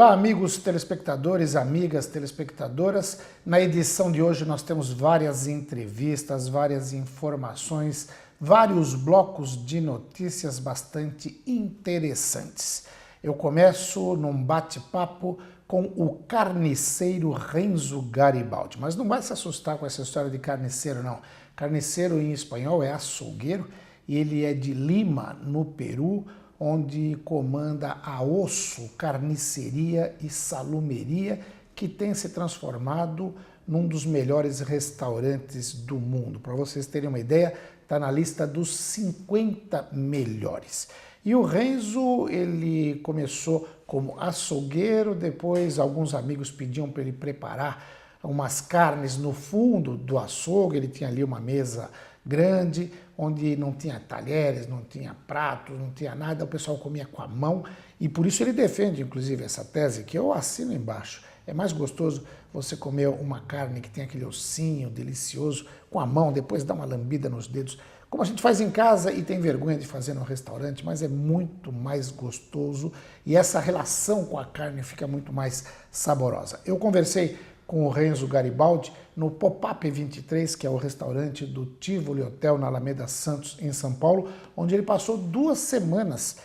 Olá, amigos telespectadores, amigas telespectadoras. Na edição de hoje nós temos várias entrevistas, várias informações, vários blocos de notícias bastante interessantes. Eu começo num bate-papo com o carniceiro Renzo Garibaldi. Mas não vai se assustar com essa história de carniceiro, não. Carniceiro em espanhol é açougueiro e ele é de Lima, no Peru, onde comanda a Osso Carniceria e Salumeria, que tem se transformado num dos melhores restaurantes do mundo. Para vocês terem uma ideia, está na lista dos 50 melhores. E o Renzo, ele começou como açougueiro, depois alguns amigos pediam para ele preparar umas carnes no fundo do açougue, ele tinha ali uma mesa grande, onde não tinha talheres, não tinha pratos, não tinha nada, o pessoal comia com a mão, e por isso ele defende, inclusive, essa tese, que eu assino embaixo. É mais gostoso você comer uma carne que tem aquele ossinho delicioso com a mão, depois dar uma lambida nos dedos, como a gente faz em casa e tem vergonha de fazer no restaurante, mas é muito mais gostoso e essa relação com a carne fica muito mais saborosa. Eu conversei com o Renzo Garibaldi no Pop-Up 23, que é o restaurante do Tivoli Hotel na Alameda Santos, em São Paulo, onde ele passou 2 semanas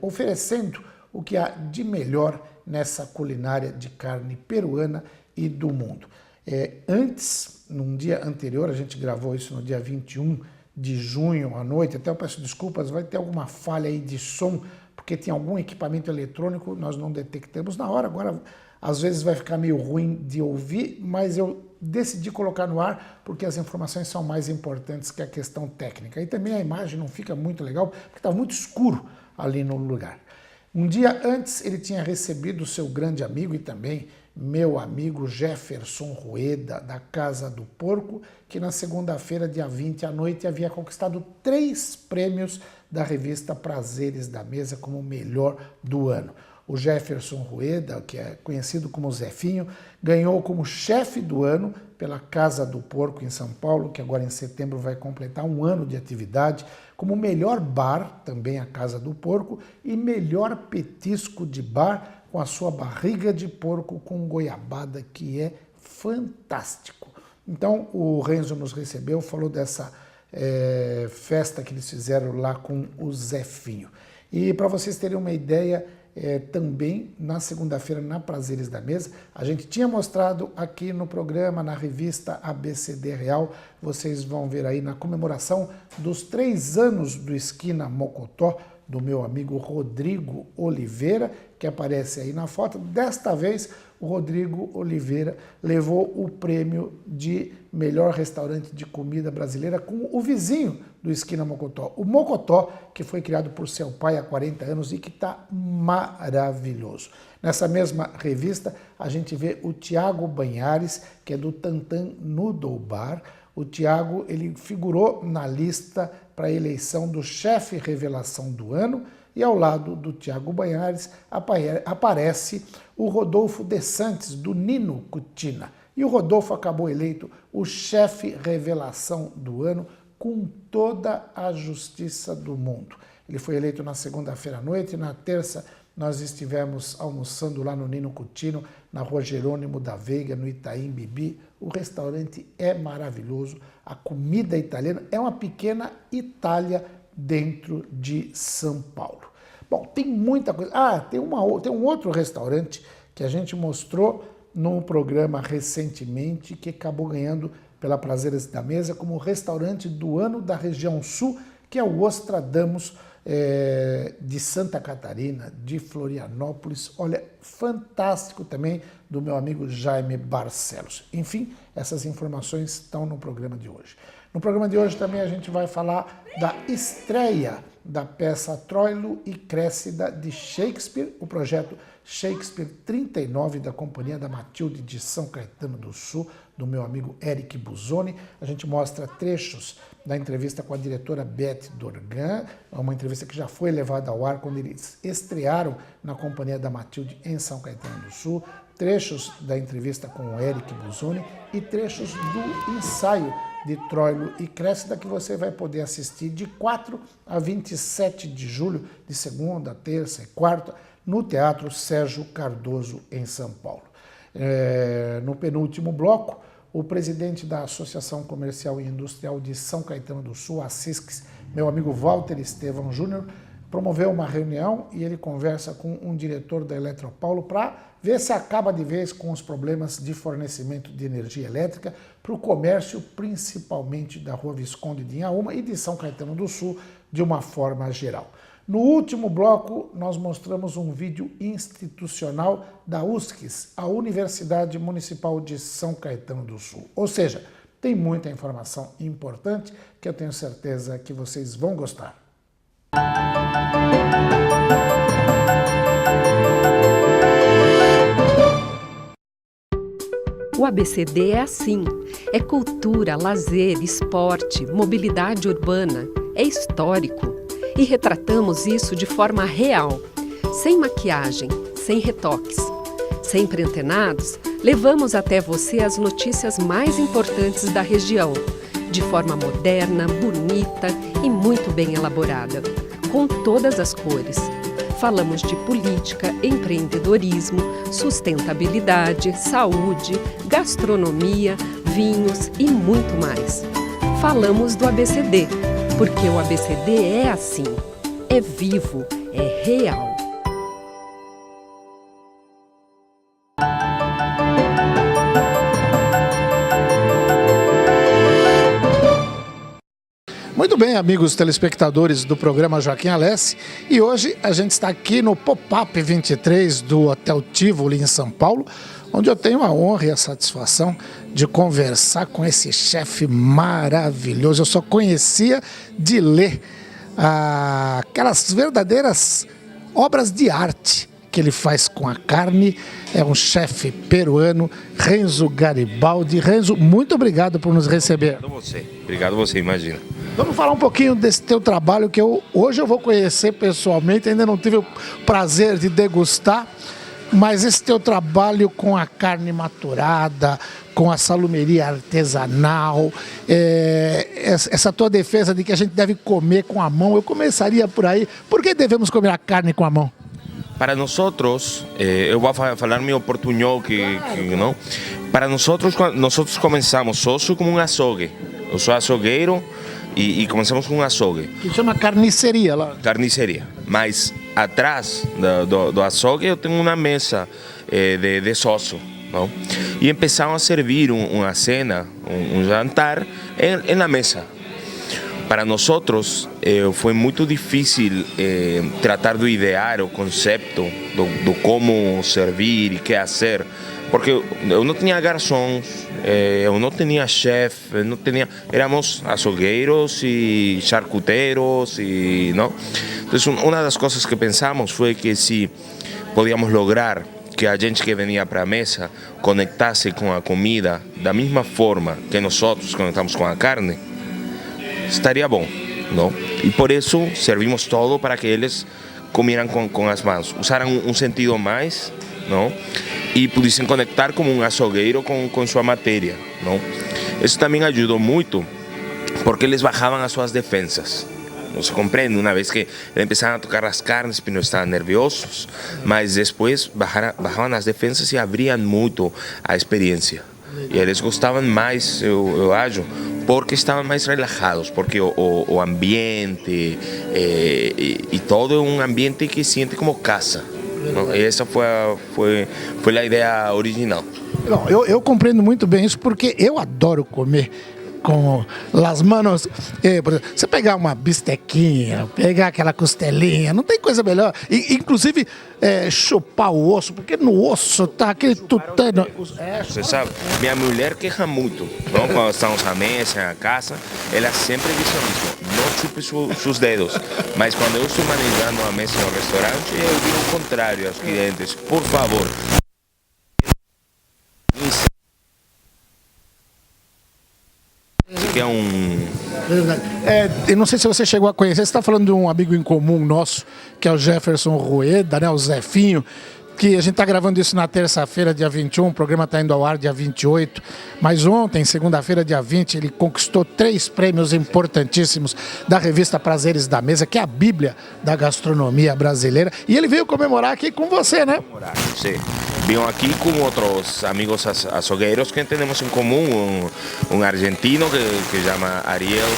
oferecendo o que há de melhor nessa culinária de carne peruana e do mundo. Antes, num dia anterior, a gente gravou isso no dia 21 de junho à noite, até eu peço desculpas, vai ter alguma falha aí de som, porque tem algum equipamento eletrônico, nós não detectamos na hora, agora às vezes vai ficar meio ruim de ouvir, mas eu decidi colocar no ar porque as informações são mais importantes que a questão técnica. E também a imagem não fica muito legal, porque está muito escuro ali no lugar. Um dia antes ele tinha recebido o seu grande amigo e também meu amigo Jefferson Rueda, da Casa do Porco, que na segunda-feira, dia 20 à noite, havia conquistado 3 prêmios da revista Prazeres da Mesa como o melhor do ano. O Jefferson Rueda, que é conhecido como Zefinho, ganhou como chefe do ano pela Casa do Porco em São Paulo, que agora em setembro vai completar 1 ano de atividade, como melhor bar, também a Casa do Porco, e melhor petisco de bar com a sua barriga de porco com goiabada, que é fantástico. Então o Renzo nos recebeu, falou dessa festa que eles fizeram lá com o Zefinho. E para vocês terem uma ideia, também na segunda-feira, na Prazeres da Mesa, a gente tinha mostrado aqui no programa, na revista ABCD Real, vocês vão ver aí na comemoração dos 3 anos do Esquina Mocotó, do meu amigo Rodrigo Oliveira, que aparece aí na foto. Desta vez, o Rodrigo Oliveira levou o prêmio de melhor restaurante de comida brasileira com o vizinho do Esquina Mocotó, o Mocotó, que foi criado por seu pai há 40 anos e que está maravilhoso. Nessa mesma revista, a gente vê o Tiago Banhares, que é do Tantan Noodle Bar. O Tiago, ele figurou na lista para a eleição do chefe revelação do ano, e ao lado do Tiago Banhares aparece o Rodolfo De Santis, do Nino Cucina. E o Rodolfo acabou eleito o chefe revelação do ano com toda a justiça do mundo. Ele foi eleito na segunda-feira à noite, e na terça nós estivemos almoçando lá no Nino Cucino, na Rua Jerônimo da Veiga, no Itaim Bibi. O restaurante é maravilhoso, a comida italiana é uma pequena Itália dentro de São Paulo. Bom, tem muita coisa. Tem um outro restaurante que a gente mostrou num programa recentemente, que acabou ganhando pela Prazeres da Mesa como restaurante do ano da região sul, que é o Ostradamus, de Santa Catarina, de Florianópolis. Olha, fantástico também, do meu amigo Jaime Barcelos. Enfim, essas informações estão no programa de hoje. No programa de hoje também a gente vai falar da estreia da peça Troilo e Cressida de Shakespeare, o projeto Shakespeare 39 da Companhia da Matilde de São Caetano do Sul, do meu amigo Eric Busoni. A gente mostra trechos da entrevista com a diretora Beth Dorgan, uma entrevista que já foi levada ao ar quando eles estrearam na Companhia da Matilde em São Caetano do Sul, trechos da entrevista com o Eric Busoni e trechos do ensaio de Troilo e Cressida, que você vai poder assistir de 4 a 27 de julho, de segunda, terça e quarta, no Teatro Sérgio Cardoso, em São Paulo. No penúltimo bloco, o presidente da Associação Comercial e Industrial de São Caetano do Sul, a ASISCS, meu amigo Walter Estevão Júnior, promoveu uma reunião e ele conversa com um diretor da Eletropaulo para ver se acaba de vez com os problemas de fornecimento de energia elétrica para o comércio, principalmente da Rua Visconde de Inhaúma e de São Caetano do Sul, de uma forma geral. No último bloco, nós mostramos um vídeo institucional da USCS, a Universidade Municipal de São Caetano do Sul. Ou seja, tem muita informação importante que eu tenho certeza que vocês vão gostar. O ABCD é assim. É cultura, lazer, esporte, mobilidade urbana. É histórico. E retratamos isso de forma real, sem maquiagem, sem retoques. Sempre antenados, levamos até você as notícias mais importantes da região, de forma moderna, bonita e muito bem elaborada, com todas as cores. Falamos de política, empreendedorismo, sustentabilidade, saúde, gastronomia, vinhos e muito mais. Falamos do ABCD, porque o ABCD é assim, é vivo, é real. Muito bem, amigos telespectadores do programa Joaquim Alessi, e hoje a gente está aqui no Pop-Up 23 do Hotel Tivoli em São Paulo, onde eu tenho a honra e a satisfação de conversar com esse chefe maravilhoso. Eu só conhecia de ler aquelas verdadeiras obras de arte que ele faz com a carne. É um chefe peruano, Renzo Garibaldi. Renzo, muito obrigado por nos receber. Obrigado você, imagina. Vamos falar um pouquinho desse teu trabalho que hoje eu vou conhecer pessoalmente, ainda não tive o prazer de degustar, mas esse teu trabalho com a carne maturada, com a salumeria artesanal, essa tua defesa de que a gente deve comer com a mão, eu começaria por aí. Por que devemos comer a carne com a mão? Para nós, eu vou falar meu portunhol, não? Para nós começamos sócio como um açougue. Eu sou açougueiro e começamos com um açougue. Que chama carniceria lá. Carniceria. Mas atrás do açougue eu tenho uma mesa de sócio. Não? E começaram a servir uma cena, um jantar na mesa. Para nós foi muito difícil tratar de idear o conceito do como servir e que fazer, porque eu não tinha garçons, eu não tinha chefe, éramos açougueiros e charcuteiros e não. Então, uma das coisas que pensamos foi que se podíamos lograr que a gente que venia para a mesa conectasse com a comida da mesma forma que nós conectamos com a carne, estaria bom, não? E por isso servimos todo para que eles comieram com as mãos, usaram um sentido mais, não? E pudessem conectar como um açougueiro com sua matéria, não? Isso também ajudou muito, porque eles bajavam as suas defensas. Não se compreende, uma vez que eles começaram a tocar as carnes, porque não estavam nerviosos, mas depois bajavam as defensas e abriam muito a experiência. E eles gostavam mais, eu acho, porque estavam mais relaxados, porque o ambiente e todo é um ambiente que sente como casa. Não? E essa foi a ideia original. Não, eu compreendo muito bem isso, porque eu adoro comer com as manos. Por exemplo, você pegar uma bistequinha, pegar aquela costelinha, não tem coisa melhor. Inclusive, chupar o osso, porque no osso tá aquele tutano. Você sabe, minha mulher queixa muito, não? Quando estamos à mesa, na casa, ela sempre diz o mesmo: não chupe seus dedos. Mas quando eu estou manejando a mesa no restaurante, eu digo o contrário aos clientes: por favor. Que é eu não sei se você chegou a conhecer, você está falando de um amigo em comum nosso, que é o Jefferson Rueda, né, o Zefinho, que a gente está gravando isso na terça-feira, dia 21, o programa está indo ao ar dia 28, mas ontem, segunda-feira, dia 20, ele conquistou 3 prêmios importantíssimos da revista Prazeres da Mesa, que é a Bíblia da gastronomia brasileira, e ele veio comemorar aqui com você, né? Sim. Vim aqui com outros amigos açougueiros que temos em comum, um argentino que chama Ariel,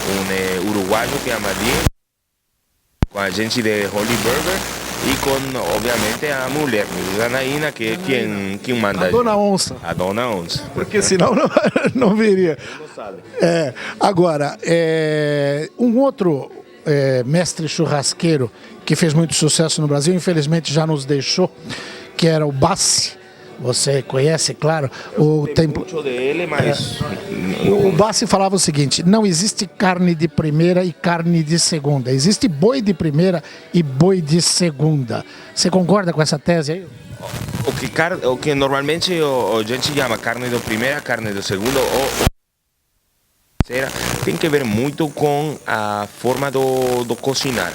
um uruguaio que chama Diego, com a gente de Holy Burger, e com, obviamente, a mulher, Janaína, que é quem manda. A Dona Onça. A Dona Onça. Porque senão não viria. Agora, um outro mestre churrasqueiro que fez muito sucesso no Brasil, infelizmente já nos deixou, que era o Bassi. Você conhece, claro, o tempo. Muito dele, mas O Bassi falava o seguinte: não existe carne de primeira e carne de segunda. Existe boi de primeira e boi de segunda. Você concorda com essa tese aí? o que normalmente a gente chama carne de primeira, carne de segunda ou terceira, tem que ver muito com a forma do cozinhar.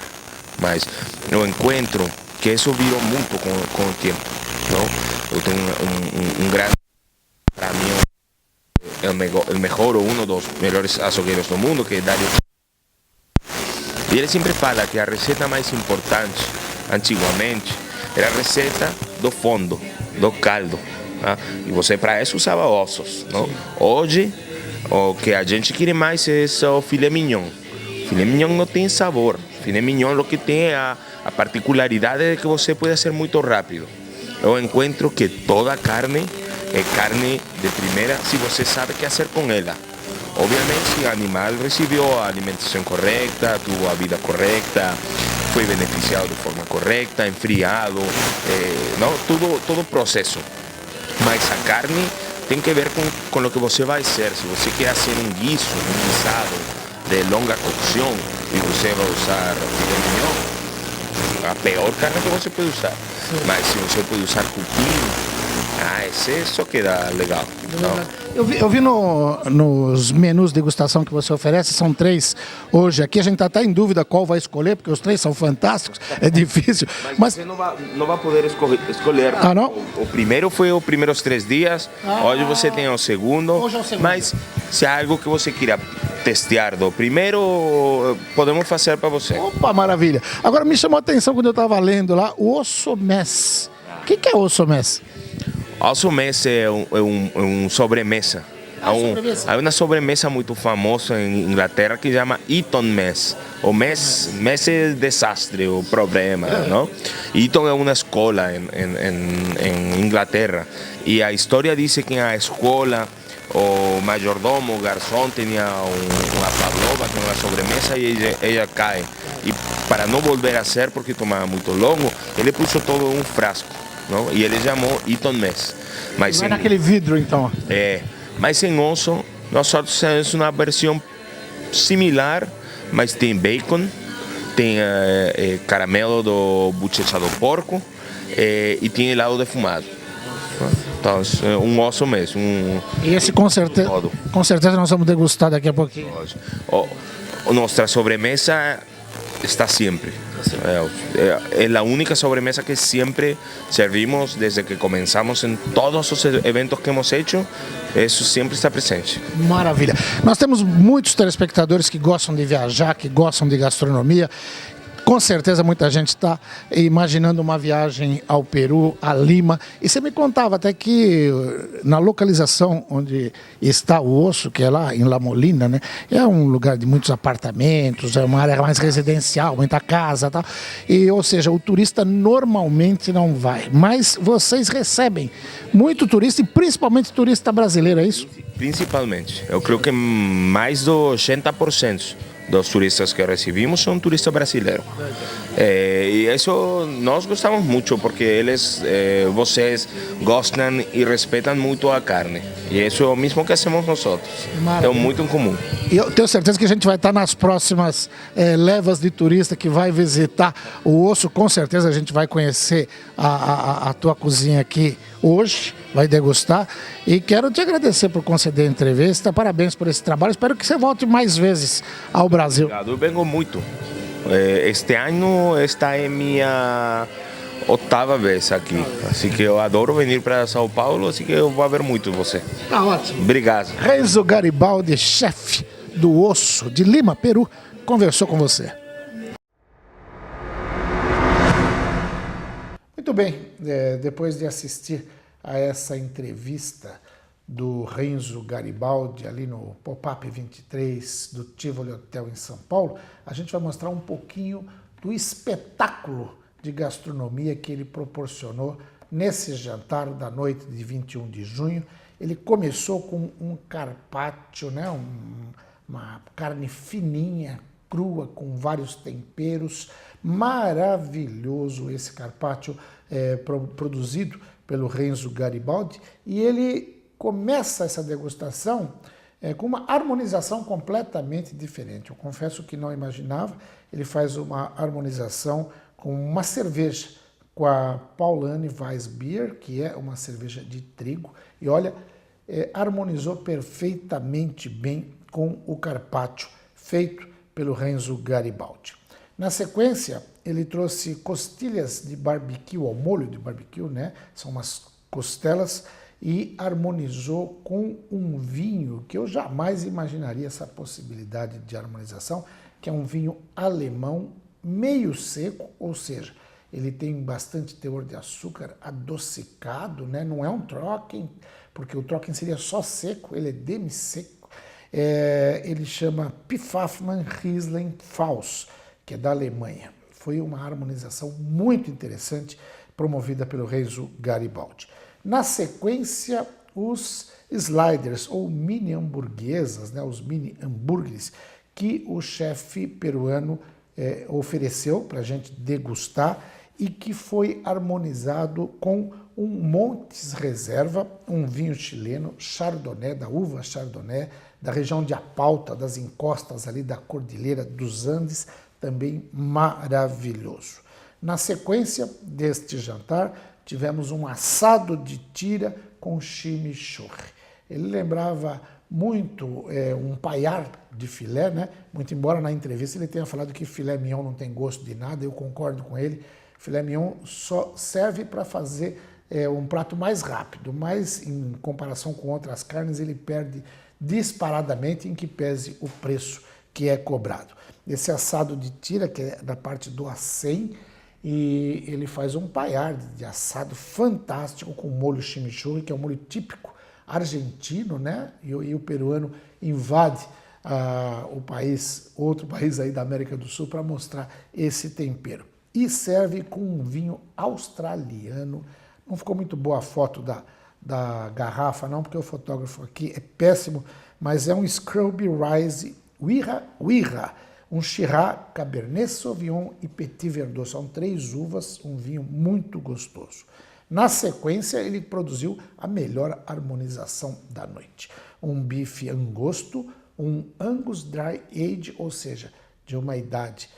Mas eu encontro que isso virou muito com o tempo. Não? Eu tenho um grande, para mim, o melhor ou um dos melhores açougueiros do mundo, que é Dario. E ele sempre fala que a receita mais importante, antigamente, era a receita do fundo, do caldo. Tá? E você para isso usava ossos. Não? Hoje, o que a gente quer mais é o filé mignon. O filé mignon não tem sabor. O filé mignon o que tem é a particularidade de que você pode ser muito rápido. Eu encontro que toda carne é carne de primeira se você sabe o que fazer com ela. Obviamente, se o animal recebeu a alimentação correta, teve a vida correta, foi beneficiado de forma correta, enfriado, todo o processo. Mas a carne tem que ver com o que você vai ser. Se você quer fazer um guisado de longa cocção e você vai usar filé mignon, a pior carne que você pode usar. Mas se você pode usar cupim, esse só queda legal. Eu vi nos menus de degustação que você oferece, são 3 hoje aqui. A gente está até em dúvida qual vai escolher, porque os 3 são fantásticos, é difícil. Mas você não vai poder escolher. Ah, não? O primeiro foi os primeiros 3 dias, hoje você tem o segundo. Hoje é o segundo. Mas se há algo que você queira testear do primeiro, podemos fazer para você. Opa, maravilha. Agora me chamou a atenção quando eu estava lendo lá, o osso mess. O que é osso mess? Osso mess é um sobremesa. Há uma sobremesa muito famosa em Inglaterra que chama Eton Mess. O mess é desastre, o problema, não? Eton é uma escola em Inglaterra. E a história diz que na escola o mayordomo, o garçom, tinha uma pavlova, que é uma sobremesa, e ela cai. E para não volver a ser, porque tomava muito longo, ele pôs todo um frasco. Não? E ele chamou Eton Mess. Mas não é naquele vidro, então? Mas em osso, nós temos uma versão similar, mas tem bacon, tem caramelo do bochecha do porco e tem helado defumado. Então, um osso mesmo. E esse com certeza nós vamos degustar daqui a pouquinho. Nossa sobremesa está sempre. É a única sobremesa que sempre servimos desde que começamos em todos os eventos que hemos hecho. Isso sempre está presente. Maravilha. Nós temos muitos telespectadores que gostam de viajar, que gostam de gastronomia. Com certeza muita gente está imaginando uma viagem ao Peru, a Lima. E você me contava até que na localização onde está o osso, que é lá em La Molina, né? É um lugar de muitos apartamentos, é uma área mais residencial, muita casa e tal. E, ou seja, o turista normalmente não vai. Mas vocês recebem muito turista, e principalmente turista brasileiro, é isso? Principalmente. Eu creio que mais de 80% dos turistas que recebemos são turistas brasileiros. E isso nós gostamos muito, porque vocês gostam e respeitam muito a carne. E isso é o mesmo que hacemos nós. É muito em comum. E eu tenho certeza que a gente vai estar nas próximas levas de turista que vai visitar o osso. Com certeza a gente vai conhecer a tua cozinha aqui hoje, vai degustar. E quero te agradecer por conceder a entrevista. Parabéns por esse trabalho. Espero que você volte mais vezes ao Brasil. Eu venho muito. Este ano está em minha 8ª vez aqui. Assim que eu adoro vir para São Paulo, assim que eu vou ver muito você. Tá ótimo. Obrigado. Renzo Garibaldi, chefe do Osso de Lima, Peru, conversou com você. Muito bem, depois de assistir a essa entrevista do Renzo Garibaldi ali no Pop-Up 23 do Tivoli Hotel em São Paulo, a gente vai mostrar um pouquinho do espetáculo de gastronomia que ele proporcionou nesse jantar da noite de 21 de junho. Ele começou com um carpaccio, né? Uma carne fininha, crua, com vários temperos. Maravilhoso esse carpaccio produzido pelo Renzo Garibaldi. E ele começa essa degustação com uma harmonização completamente diferente. Eu confesso que não imaginava. Ele faz uma harmonização com uma cerveja, com a Paulaner Weissbier, que é uma cerveja de trigo. E olha, harmonizou perfeitamente bem com o carpaccio feito pelo Renzo Garibaldi. Na sequência, ele trouxe costilhas de barbecue, ao molho de barbecue, né? São umas costelas, e harmonizou com um vinho que eu jamais imaginaria essa possibilidade de harmonização, que é um vinho alemão meio seco, ou seja, ele tem bastante teor de açúcar adocicado, né? Não é um Trocken, porque o Trocken seria só seco, ele é demi-seco. Ele chama Pfaffmann Riesling Pfalz, que é da Alemanha. Foi uma harmonização muito interessante, promovida pelo Renzo Garibaldi. Na sequência, os sliders, ou mini hamburguesas, né? Os mini hambúrgueres, que o chefe peruano ofereceu para a gente degustar e que foi harmonizado com um Montes Reserva, um vinho chileno, Chardonnay, da uva Chardonnay, da região de Apalta, das encostas ali da Cordilheira dos Andes, também maravilhoso. Na sequência deste jantar, tivemos um assado de tira com chimichurri. Ele lembrava muito um paiar de filé, né? Muito embora na entrevista ele tenha falado que filé mignon não tem gosto de nada, eu concordo com ele. Filé mignon só serve para fazer um prato mais rápido, mas em comparação com outras carnes ele perde disparadamente em que pese o preço que é cobrado. Esse assado de tira, que é da parte do acém, e ele faz um paiar de assado fantástico com molho chimichurri, que é um molho típico argentino, né? E o peruano invade o país, outro país aí da América do Sul, para mostrar esse tempero. E serve com um vinho australiano. Não ficou muito boa a foto da garrafa, não, porque o fotógrafo aqui é péssimo, mas é um Scrubby Rise Wirra, um Shiraz, Cabernet Sauvignon e Petit Verdot. São 3 uvas, um vinho muito gostoso. Na sequência, ele produziu a melhor harmonização da noite. Um bife angosto, um Angus Dry Age, ou seja, de uma idade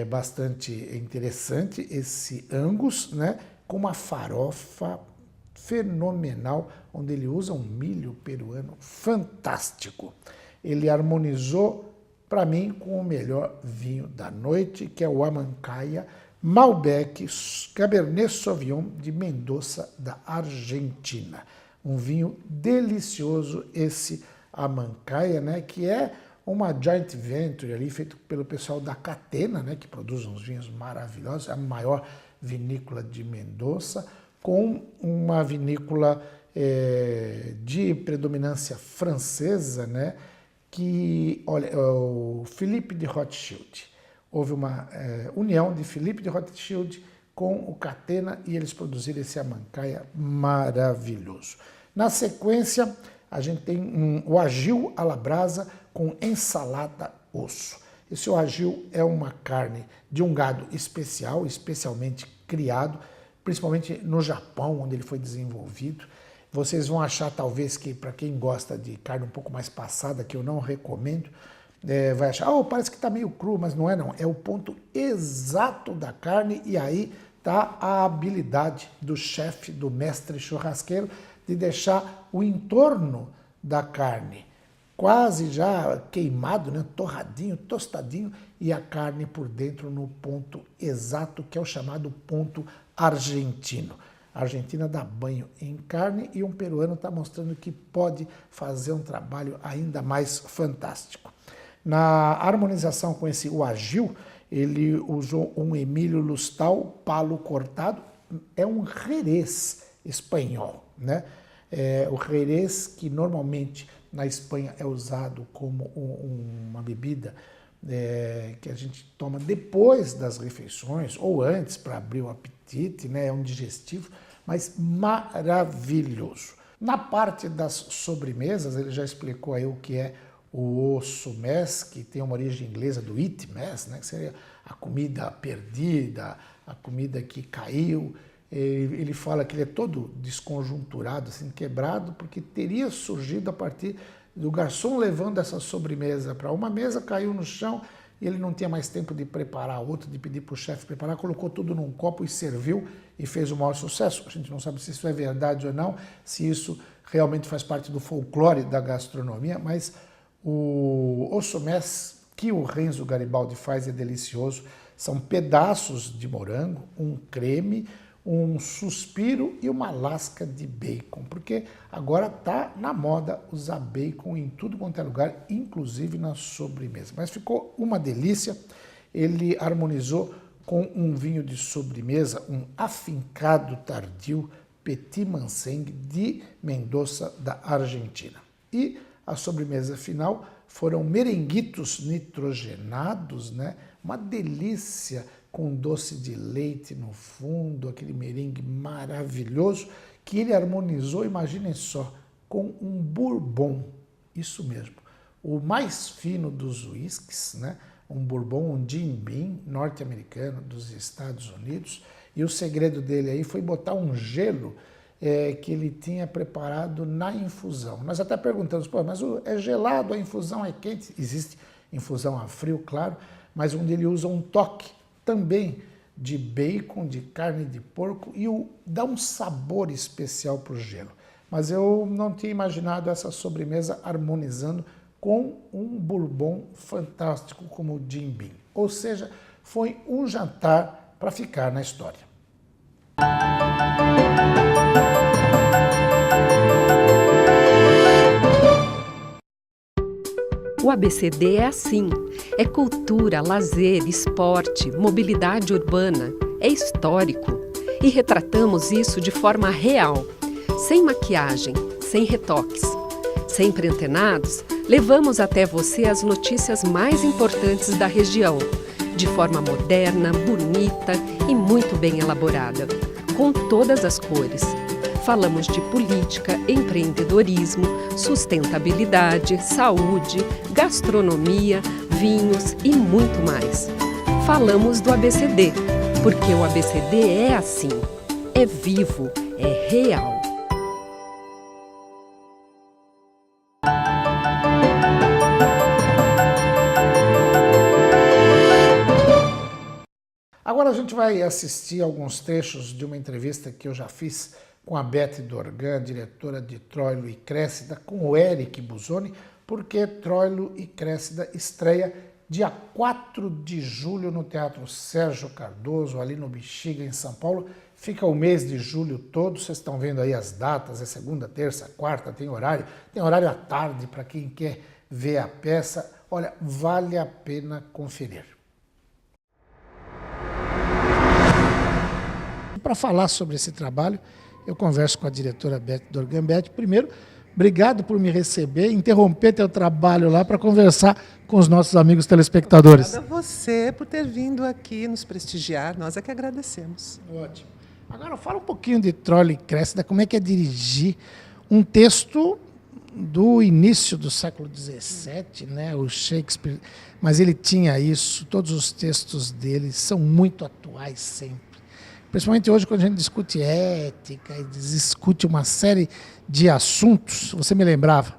bastante interessante, esse Angus, né, com uma farofa fenomenal, onde ele usa um milho peruano fantástico. Ele harmonizou, para mim, com o melhor vinho da noite, que é o Amancaia Malbec Cabernet Sauvignon de Mendoza, da Argentina. Um vinho delicioso, esse Amancaia, né, que é uma joint venture ali, feito pelo pessoal da Catena, né, que produz uns vinhos maravilhosos, é a maior vinícola de Mendoza, com uma vinícola de predominância francesa, né, que, olha, o Philippe de Rothschild. Houve uma união de Philippe de Rothschild com o Catena e eles produziram esse Amancaia maravilhoso. Na sequência, a gente tem o Agil à la brasa com ensalada osso. Esse Agil é uma carne de um gado especial, especialmente criado, principalmente no Japão, onde ele foi desenvolvido. Vocês vão achar, talvez, que para quem gosta de carne um pouco mais passada, que eu não recomendo, vai achar, parece que está meio cru, mas não é não. É o ponto exato da carne e aí está a habilidade do chefe, do mestre churrasqueiro, de deixar o entorno da carne quase já queimado, né? Torradinho, tostadinho, e a carne por dentro no ponto exato, que é o chamado ponto argentino. A Argentina dá banho em carne e um peruano está mostrando que pode fazer um trabalho ainda mais fantástico. Na harmonização com esse Wagyu, ele usou um Emílio Lustau palo cortado, é um Jerez espanhol, né? O Jerez, que normalmente na Espanha é usado como uma bebida que a gente toma depois das refeições ou antes para abrir o apetite, né? É um digestivo, mas maravilhoso. Na parte das sobremesas, ele já explicou aí o que é o osso mess, que tem uma origem inglesa do eat mess, né? Que seria a comida perdida, a comida que caiu. Ele fala que ele é todo desconjunturado, assim, quebrado, porque teria surgido a partir do garçom levando essa sobremesa para uma mesa, caiu no chão e ele não tinha mais tempo de preparar outro, de pedir para o chefe preparar, colocou tudo num copo e serviu e fez o maior sucesso. A gente não sabe se isso é verdade ou não, se isso realmente faz parte do folclore da gastronomia, mas o osso mess que o Renzo Garibaldi faz é delicioso. São pedaços de morango, um creme, um suspiro e uma lasca de bacon, porque agora está na moda usar bacon em tudo quanto é lugar, inclusive na sobremesa. Mas ficou uma delícia. Ele harmonizou com um vinho de sobremesa, um afincado tardio Petit Manseng de Mendoza, da Argentina. E a sobremesa final foram merenguitos nitrogenados, né? Uma delícia, com doce de leite no fundo, aquele merengue maravilhoso que ele harmonizou, imaginem só, com um bourbon, isso mesmo, o mais fino dos whiskies, né? Um bourbon, um Jim Beam norte-americano dos Estados Unidos, e o segredo dele aí foi botar um gelo que ele tinha preparado na infusão. Nós até perguntamos, pô, mas é gelado, a infusão é quente? Existe infusão a frio, claro, mas onde ele usa um toque também de bacon, de carne de porco, e dá um sabor especial para o gelo. Mas eu não tinha imaginado essa sobremesa harmonizando com um bourbon fantástico como o Jim Beam. Ou seja, foi um jantar para ficar na história. O ABCD é assim, é cultura, lazer, esporte, mobilidade urbana, é histórico. E retratamos isso de forma real, sem maquiagem, sem retoques. Sempre antenados, levamos até você as notícias mais importantes da região, de forma moderna, bonita e muito bem elaborada, com todas as cores. Falamos de política, empreendedorismo, sustentabilidade, saúde, gastronomia, vinhos e muito mais. Falamos do ABCD, porque o ABCD é assim, é vivo, é real. Agora a gente vai assistir alguns trechos de uma entrevista que eu já fiz com a Beth Dorgan, diretora de Troilo e Cressida, com o Eric Busoni, porque Troilo e Cressida estreia dia 4 de julho no Teatro Sérgio Cardoso, ali no Bexiga, em São Paulo. Fica o mês de julho todo, vocês estão vendo aí as datas, é segunda, terça, quarta, tem horário à tarde para quem quer ver a peça. Olha, vale a pena conferir. Para falar sobre esse trabalho, eu converso com a diretora Beth Dorgan. Beth, primeiro, obrigado por me receber, interromper teu trabalho lá para conversar com os nossos amigos telespectadores. Obrigada a você por ter vindo aqui nos prestigiar, nós é que agradecemos. Ótimo. Agora fala um pouquinho de Troilo e Cressida, como é que é dirigir um texto do início do século XVII, né? O Shakespeare, mas ele tinha isso, todos os textos dele são muito atuais sempre. Principalmente hoje, quando a gente discute ética e discute uma série de assuntos, você me lembrava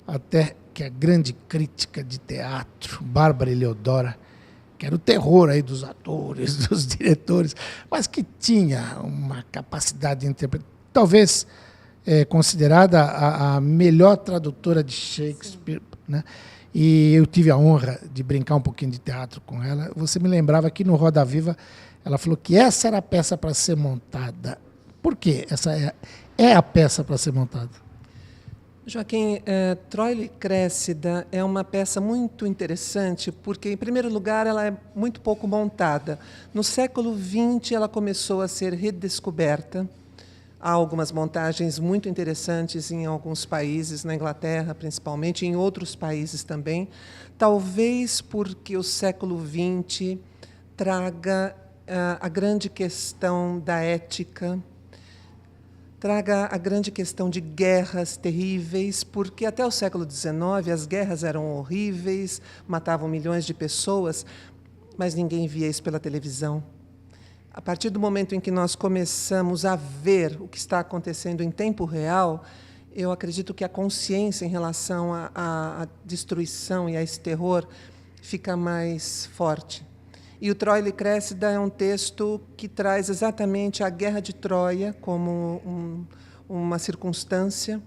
até que a grande crítica de teatro, Bárbara Eleodora, que era o terror aí dos atores, dos diretores, mas que tinha uma capacidade de interpretar, talvez considerada a melhor tradutora de Shakespeare, né? E eu tive a honra de brincar um pouquinho de teatro com ela. Você me lembrava que no Roda Viva ela falou que essa era a peça para ser montada. Por quê? Essa é a peça para ser montada? Joaquim, Troilo e Cressida é uma peça muito interessante porque, em primeiro lugar, ela é muito pouco montada. No século XX, ela começou a ser redescoberta. Há algumas montagens muito interessantes em alguns países, na Inglaterra principalmente, e em outros países também. Talvez porque o século XX traga a grande questão da ética, traga a grande questão de guerras terríveis, porque até o século XIX as guerras eram horríveis, matavam milhões de pessoas, mas ninguém via isso pela televisão. A partir do momento em que nós começamos a ver o que está acontecendo em tempo real, eu acredito que a consciência em relação à destruição e a esse terror fica mais forte. E o Troilo e Cressida é um texto que traz exatamente a Guerra de Troia como uma circunstância.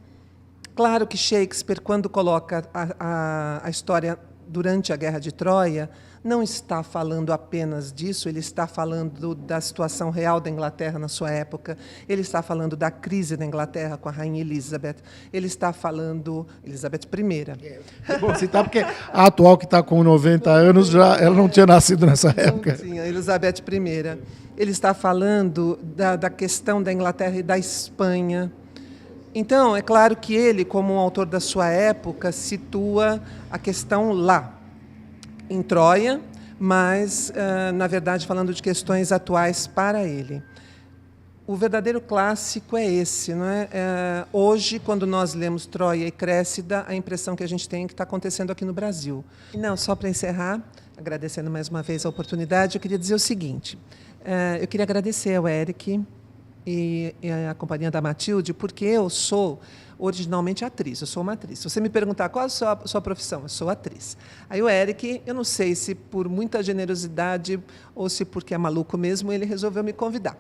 Claro que Shakespeare, quando coloca a história durante a Guerra de Troia, não está falando apenas disso, ele está falando da situação real da Inglaterra na sua época, ele está falando da crise da Inglaterra com a Rainha Elizabeth, ele está falando... Elizabeth I. Bom citar, porque a atual, que está com 90 anos, ela não tinha nascido nessa época. Não tinha, Elizabeth I. Ele está falando da questão da Inglaterra e da Espanha. Então, é claro que ele, como um autor da sua época, situa a questão lá, em Troia, mas, na verdade, falando de questões atuais para ele. O verdadeiro clássico é esse, não é? Hoje, quando nós lemos Troia e Cressida, a impressão que a gente tem é que está acontecendo aqui no Brasil. Não, só para encerrar, agradecendo mais uma vez a oportunidade, eu queria dizer o seguinte. Eu queria agradecer ao Eric e a companhia da Matilde, porque eu sou originalmente atriz, eu sou uma atriz. Se você me perguntar qual é a sua profissão, eu sou atriz. Aí o Eric, eu não sei se por muita generosidade ou se porque é maluco mesmo, ele resolveu me convidar.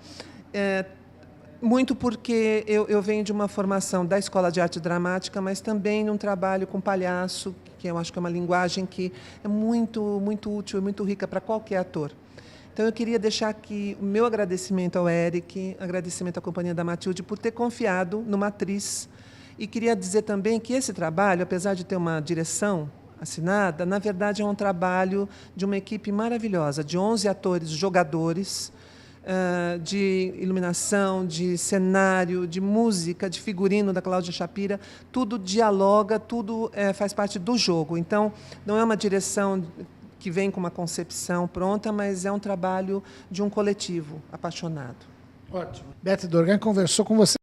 Muito porque eu venho de uma formação da Escola de Arte Dramática, mas também num trabalho com palhaço, que eu acho que é uma linguagem que é muito, muito útil e muito rica para qualquer ator. Então, eu queria deixar aqui o meu agradecimento ao Eric, agradecimento à companhia da Matilde por ter confiado numa atriz. E queria dizer também que esse trabalho, apesar de ter uma direção assinada, na verdade é um trabalho de uma equipe maravilhosa, de 11 atores, jogadores, de iluminação, de cenário, de música, de figurino da Cláudia Shapira, tudo dialoga, tudo faz parte do jogo. Então, não é uma direção que vem com uma concepção pronta, mas é um trabalho de um coletivo apaixonado. Ótimo. Beth Dorgan conversou com você.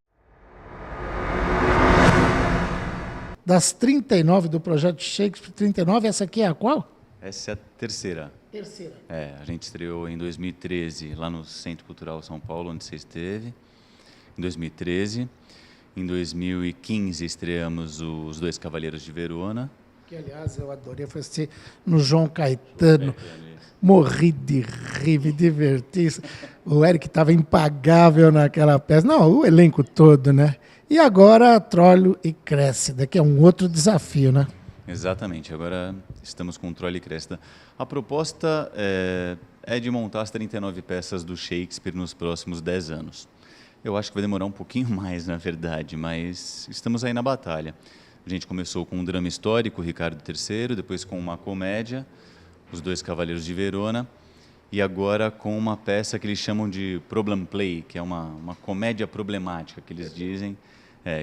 Das 39 do projeto Shakespeare, 39, essa aqui é a qual? Essa é a terceira. Terceira. A gente estreou em 2013, lá no Centro Cultural São Paulo, onde você esteve, em 2013. Em 2015, estreamos Os Dois Cavaleiros de Verona. Que, aliás, eu adorei, foi assistir no João Caetano. Morri de rir, me diverti. O Eric estava impagável naquela peça. Não, o elenco todo, né? E agora, Troilo e Cressida, que é um outro desafio, né? Exatamente. Agora estamos com Troilo e Cressida. A proposta é de montar as 39 peças do Shakespeare nos próximos 10 anos. Eu acho que vai demorar um pouquinho mais, na verdade, mas estamos aí na batalha. A gente começou com um drama histórico, Ricardo III, depois com uma comédia, Os Dois Cavaleiros de Verona, e agora com uma peça que eles chamam de Problem Play, que é uma comédia problemática, que eles dizem,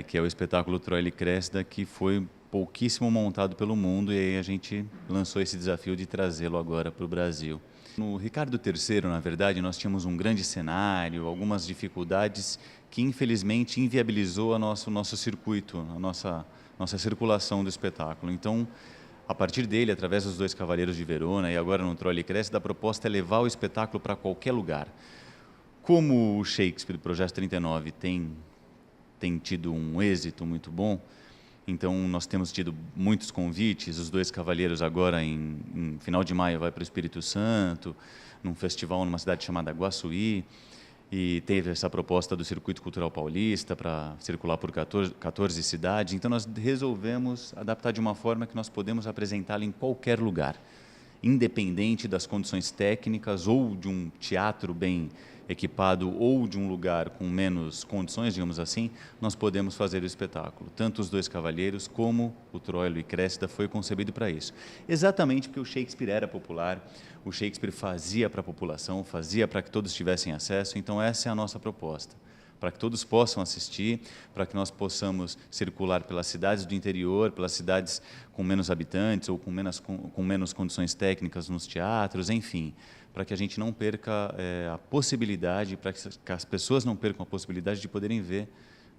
que é o espetáculo Troilo e Cressida, que foi pouquíssimo montado pelo mundo, e aí a gente lançou esse desafio de trazê-lo agora para o Brasil. No Ricardo III, na verdade, nós tínhamos um grande cenário, algumas dificuldades que, infelizmente, inviabilizou o nosso circuito, a nossa circulação do espetáculo. Então, a partir dele, através dos Dois Cavaleiros de Verona e agora no Troilo e Cressida, a proposta é levar o espetáculo para qualquer lugar. Como o Shakespeare, Projeto 39, tem tido um êxito muito bom, então nós temos tido muitos convites. Os Dois Cavaleiros agora, em final de maio, vai para o Espírito Santo, num festival numa cidade chamada Guaçuí, e teve essa proposta do Circuito Cultural Paulista para circular por 14 cidades. Então, nós resolvemos adaptar de uma forma que nós podemos apresentá-lo em qualquer lugar. independente das condições técnicas ou de um teatro bem equipado ou de um lugar com menos condições, digamos assim, nós podemos fazer o espetáculo. Tanto Os Dois Cavalheiros como o Troilo e Cressida foi concebido para isso. Exatamente porque o Shakespeare era popular, o Shakespeare fazia para a população, fazia para que todos tivessem acesso, então essa é a nossa proposta. Para que todos possam assistir, para que nós possamos circular pelas cidades do interior, pelas cidades com menos habitantes ou com menos condições técnicas nos teatros, enfim, para que a gente não perca a possibilidade, para que as pessoas não percam a possibilidade de poderem ver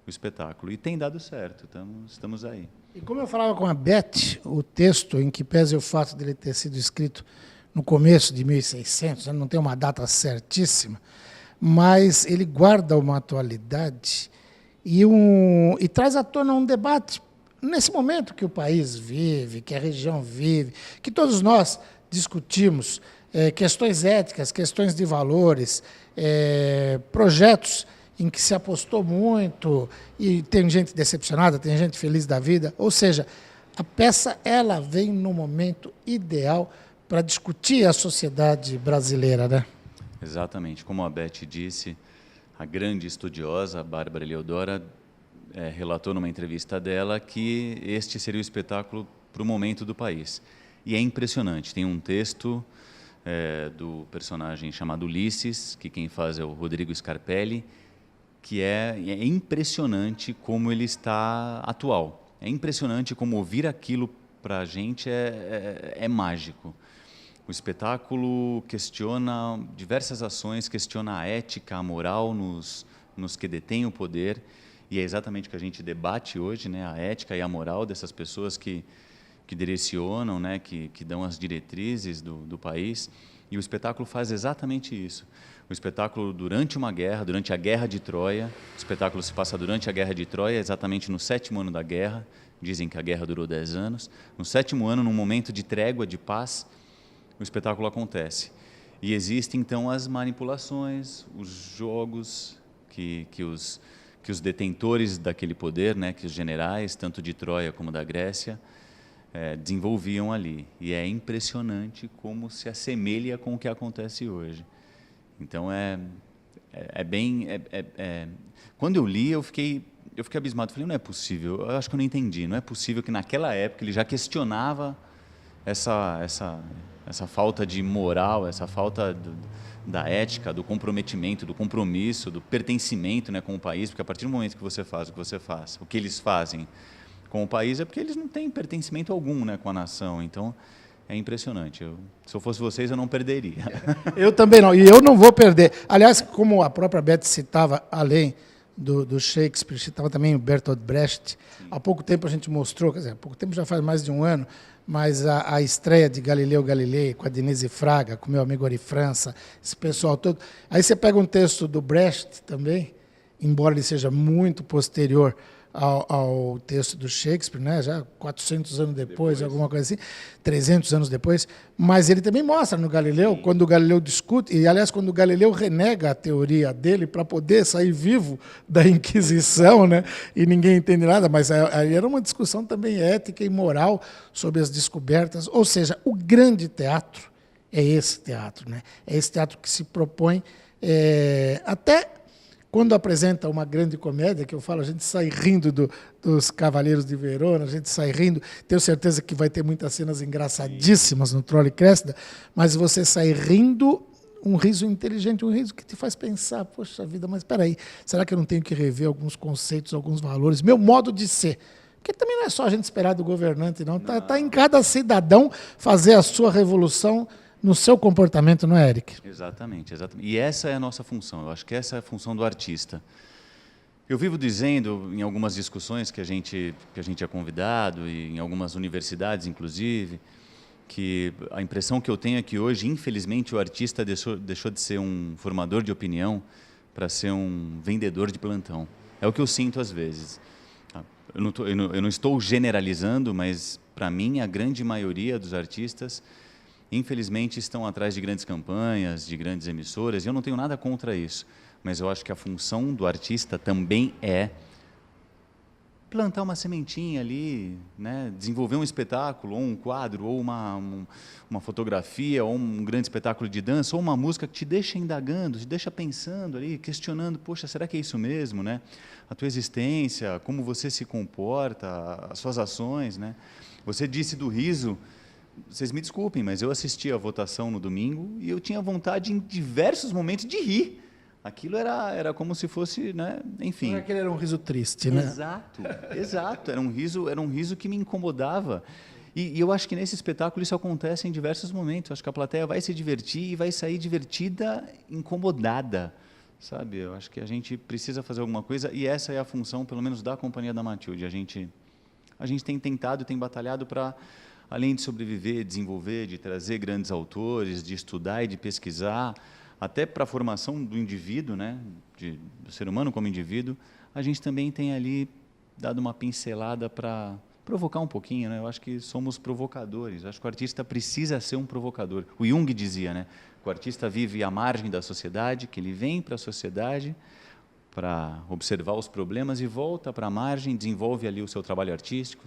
o espetáculo. E tem dado certo, estamos aí. E como eu falava com a Beth, o texto, em que pese o fato dele ter sido escrito no começo de 1600, não tem uma data certíssima, mas ele guarda uma atualidade e traz à tona um debate nesse momento que o país vive, que a região vive, que todos nós discutimos, questões éticas, questões de valores, projetos em que se apostou muito e tem gente decepcionada, tem gente feliz da vida. Ou seja, a peça ela vem no momento ideal para discutir a sociedade brasileira, né? Exatamente. Como a Beth disse, a grande estudiosa, a Bárbara Eleodora, relatou numa entrevista dela que este seria o espetáculo para o momento do país. E é impressionante. Tem um texto do personagem chamado Ulisses, que quem faz é o Rodrigo Scarpelli, que é impressionante como ele está atual. É impressionante como ouvir aquilo para a gente é mágico. O espetáculo questiona diversas ações, questiona a ética, a moral nos que detêm o poder, e é exatamente o que a gente debate hoje, né? A ética e a moral dessas pessoas que direcionam, né? que dão as diretrizes do país, e o espetáculo faz exatamente isso. O espetáculo durante uma guerra, durante a Guerra de Troia, o espetáculo se passa durante a Guerra de Troia, exatamente no 7º ano da guerra, dizem que a guerra durou 10 anos, no 7º ano, num momento de trégua, de paz, o espetáculo acontece. E existem, então, as manipulações, os jogos que os detentores daquele poder, né, que os generais, tanto de Troia como da Grécia, desenvolviam ali. E é impressionante como se assemelha com o que acontece hoje. Então, quando eu li, eu fiquei abismado. Falei, não é possível, eu acho que eu não entendi. Não é possível que naquela época ele já questionava essa falta de moral, essa falta da ética, do comprometimento, do compromisso, do pertencimento, né, com o país, porque a partir do momento que você faz o que você faz, o que eles fazem com o país é porque eles não têm pertencimento algum, né, com a nação. Então, é impressionante. Se eu fosse vocês, eu não perderia. Eu também não, e eu não vou perder. Aliás, como a própria Beth citava, além do Shakespeare, citava também o Bertolt Brecht. Sim. Há pouco tempo a gente mostrou, quer dizer, há pouco tempo já faz mais de um ano, mas a estreia de Galileu Galilei, com a Denise Fraga, com meu amigo Ari França, esse pessoal todo. Aí você pega um texto do Brecht também, embora ele seja muito posterior ao texto do Shakespeare, né? Já 400 anos depois, alguma coisa assim, 300 anos depois, mas ele também mostra no Galileu, quando o Galileu discute, e aliás, quando o Galileu renega a teoria dele para poder sair vivo da Inquisição, né? E ninguém entende nada, mas aí era uma discussão também ética e moral sobre as descobertas, ou seja, o grande teatro é esse teatro, né? É esse teatro que se propõe até quando apresenta uma grande comédia, que eu falo, a gente sai rindo dos Cavaleiros de Verona, a gente sai rindo, tenho certeza que vai ter muitas cenas engraçadíssimas no Troilo e Cressida, mas você sai rindo, um riso inteligente, um riso que te faz pensar, poxa vida, mas espera aí, será que eu não tenho que rever alguns conceitos, alguns valores, meu modo de ser? Porque também não é só a gente esperar do governante, não. Está em cada cidadão fazer a sua revolução no seu comportamento, não é, Eric? Exatamente, exatamente. E essa é a nossa função, eu acho que essa é a função do artista. Eu vivo dizendo, em algumas discussões que a gente é convidado, e em algumas universidades, inclusive, que a impressão que eu tenho é que hoje, infelizmente, o artista deixou de ser um formador de opinião para ser um vendedor de plantão. É o que eu sinto às vezes. Eu não estou generalizando, mas, para mim, a grande maioria dos artistas, infelizmente, estão atrás de grandes campanhas, de grandes emissoras, e eu não tenho nada contra isso. Mas eu acho que a função do artista também é plantar uma sementinha ali, né? Desenvolver um espetáculo, ou um quadro, ou uma fotografia, ou um grande espetáculo de dança, ou uma música que te deixa indagando, te deixa pensando ali, questionando, poxa, será que é isso mesmo, né? A tua existência, como você se comporta, as suas ações, né? Você disse do riso. Vocês me desculpem, mas eu assisti a votação no domingo e eu tinha vontade em diversos momentos de rir. Aquilo era como se fosse, né? Enfim. Não é que ele era um riso triste, né? Exato. Era um riso que me incomodava. E eu acho que nesse espetáculo isso acontece em diversos momentos. Eu acho que a plateia vai se divertir e vai sair divertida, incomodada, sabe? Eu acho que a gente precisa fazer alguma coisa e essa é a função, pelo menos, da Companhia da Matilde. A gente tem tentado, tem batalhado para, além de sobreviver, desenvolver, de trazer grandes autores, de estudar e de pesquisar, até para a formação do indivíduo, né, do ser humano como indivíduo, a gente também tem ali dado uma pincelada para provocar um pouquinho, né? Eu acho que somos provocadores. Eu acho que o artista precisa ser um provocador. O Jung dizia, né, que o artista vive à margem da sociedade, que ele vem para a sociedade para observar os problemas e volta para a margem, desenvolve ali o seu trabalho artístico,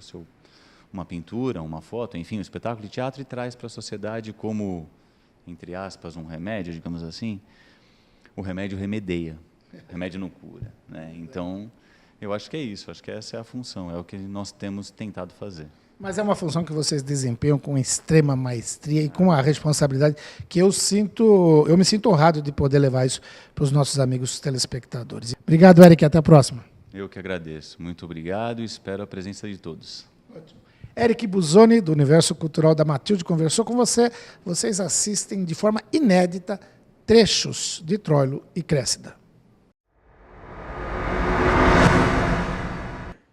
uma pintura, uma foto, enfim, um espetáculo de teatro e traz para a sociedade como, entre aspas, um remédio, digamos assim. O remédio remedeia, o remédio não cura, né? Então, eu acho que é isso, acho que essa é a função, é o que nós temos tentado fazer. Mas é uma função que vocês desempenham com extrema maestria e com a responsabilidade que eu me sinto honrado de poder levar isso para os nossos amigos telespectadores. Obrigado, Eric, até a próxima. Eu que agradeço, muito obrigado e espero a presença de todos. Ótimo. Eric Busoni, do Universo Cultural da Matilde, conversou com você. Vocês assistem de forma inédita trechos de Troilo e Créssida.